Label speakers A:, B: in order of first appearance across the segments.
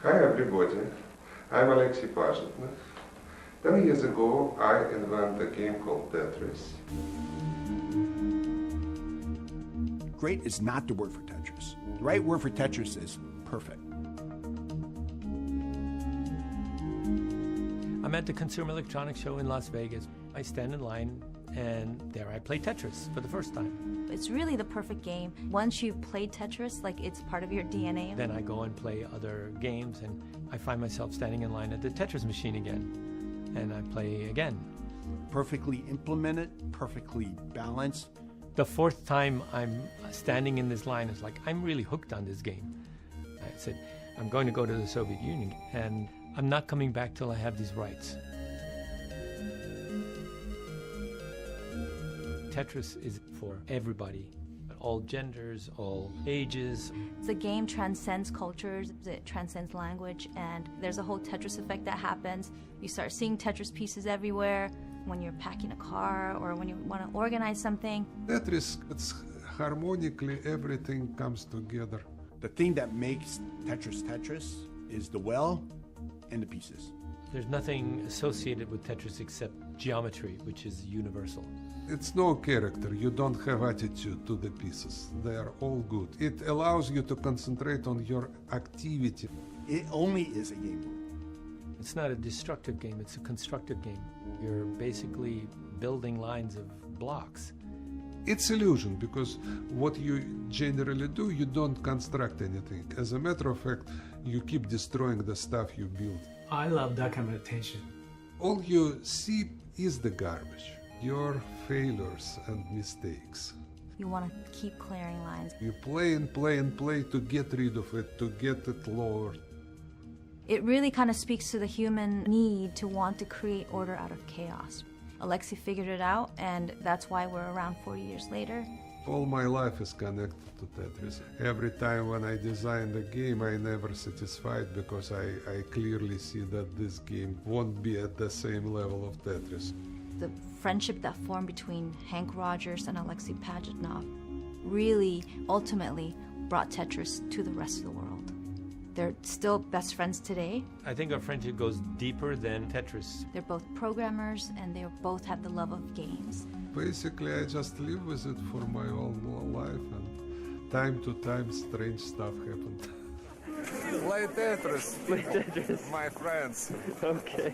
A: Hi everybody, I'm Aleksej Pažitnov. 10 years ago I invented a game called Tetris.
B: Great is not the word for Tetris. The right word for Tetris is perfect.
C: I'm at the Consumer Electronics Show in Las Vegas. I stand in line and there I play Tetris for the first time.
D: It's really the perfect game. Once you've played Tetris, like it's part of your DNA.
C: Then I go and play other games and I find myself standing in line at the Tetris machine again. And I play again.
B: Perfectly implemented, perfectly balanced.
C: The fourth time I'm standing in this line, it's like, I'm really hooked on this game. I said, I'm going to go to the Soviet Union and I'm not coming back till I have these rights. Tetris is for everybody, all genders, all ages.
D: The game transcends cultures, it transcends language, and there's a whole Tetris effect that happens. You start seeing Tetris pieces everywhere when you're packing a car or when you want to organize something.
A: Tetris, it's harmonically everything comes together.
B: The thing that makes Tetris Tetris is the well and the pieces.
C: There's nothing associated with Tetris except geometry, which is universal.
A: It's no character, you don't have attitude to the pieces. They are all good. It allows you to concentrate on your activity.
B: It only is a game.
C: It's not a destructive game, it's a constructive game. You're basically building lines of blocks.
A: It's illusion, because what you generally do, you don't construct anything. As a matter of fact, you keep destroying the stuff you build.
E: I love documentation.
A: All you see is the garbage, your failures and mistakes.
D: You want to keep clearing lines.
A: You play and play and play to get rid of it, to get it lowered.
D: It really kind of speaks to the human need to want to create order out of chaos. Aleksej figured it out, and that's why we're around 40 years later.
A: All my life is connected to Tetris. Every time when I design the game, I never satisfied because I clearly see that this game won't be at the same level of Tetris.
D: The friendship that formed between Hank Rogers and Aleksej Pažitnov really, ultimately, brought Tetris to the rest of the world. They're still best friends today.
C: I think our friendship goes deeper than Tetris.
D: They're both programmers and they both have the love of games.
A: Basically, I just live with it for my whole life, and time to time strange stuff happened.
F: Play Tetris, people, my friends.
C: Okay.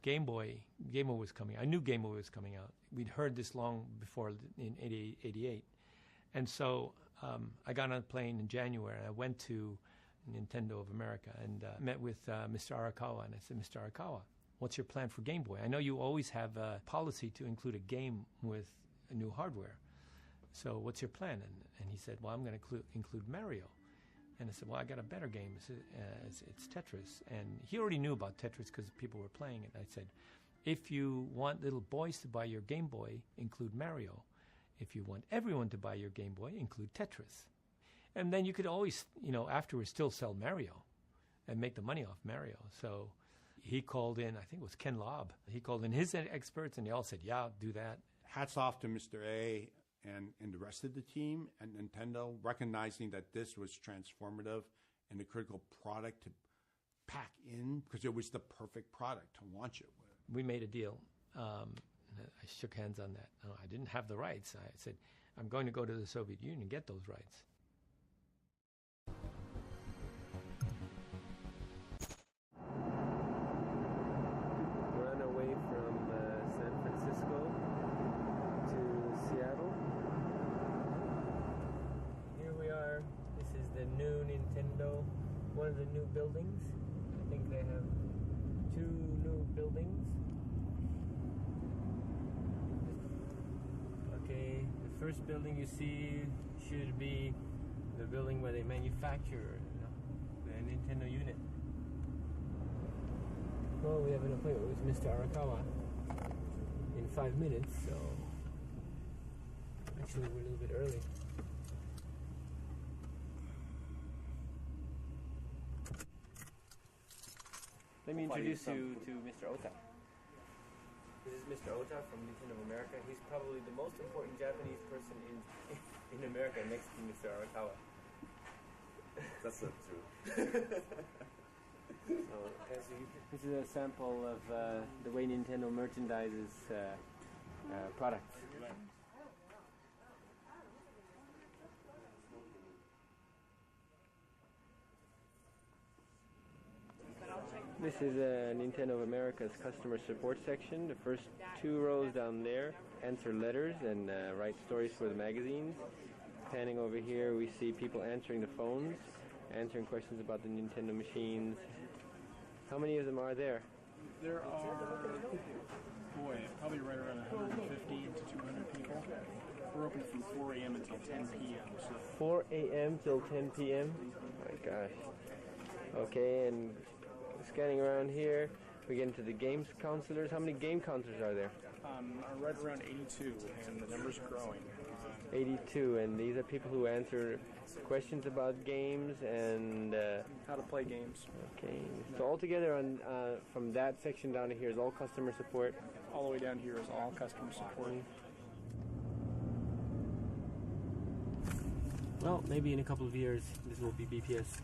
C: Game Boy was coming. I knew Game Boy was coming out. We'd heard this long before in 88. And so I got on a plane in January, and I went to Nintendo of America and met with Mr. Arakawa. And I said, Mr. Arakawa, what's your plan for Game Boy? I know you always have a policy to include a game with a new hardware. So what's your plan? And he said, well, I'm going to include Mario. And I said, well, I got a better game. It's Tetris. And he already knew about Tetris because people were playing it. I said, if you want little boys to buy your Game Boy, include Mario. If you want everyone to buy your Game Boy, include Tetris. And then you could always, afterwards still sell Mario and make the money off Mario. So he called in, I think it was Ken Lobb. He called in his experts, and they all said, yeah, do that.
B: Hats off to Mr. A and the rest of the team and Nintendo, recognizing that this was transformative and a critical product to pack in because it was the perfect product to launch it with.
C: We made a deal. I shook hands on that. I didn't have the rights. I said, I'm going to go to the Soviet Union and get those rights.
G: We're on our way from San Francisco to Seattle. Here we are. This is the new Nintendo, one of the new buildings. I think they have 2 new buildings. Okay, the first building you see should be the building where they manufacture the Nintendo unit. Well, we have an appointment with Mr. Arakawa in 5 minutes, so actually we're a little bit early. Let me introduce you to Mr. Ota. This is Mr. Ota from Nintendo of America. He's probably the most important Japanese person in America next to Mr. Arakawa.
H: That's not true.
G: This is a sample of the way Nintendo merchandises products. This is Nintendo of America's customer support section. The first 2 rows down there answer letters and write stories for the magazines. Panning over here, we see people answering the phones, answering questions about the Nintendo machines. How many of them are there?
I: There are, probably right around 150 to 200 people. We're open from 4 a.m. until 10 p.m. So
G: 4 a.m. till 10 p.m.? Oh my gosh. Okay, and scanning around here, we get into the games counselors. How many game counselors are there?
I: Right around 82, and the number's growing.
G: 82, and these are people who answer questions about games and
I: How to play games.
G: Okay, so altogether on from that section down to here is all customer support.
I: All the way down here is all customer support.
G: Well, maybe in a couple of years this will be BPS.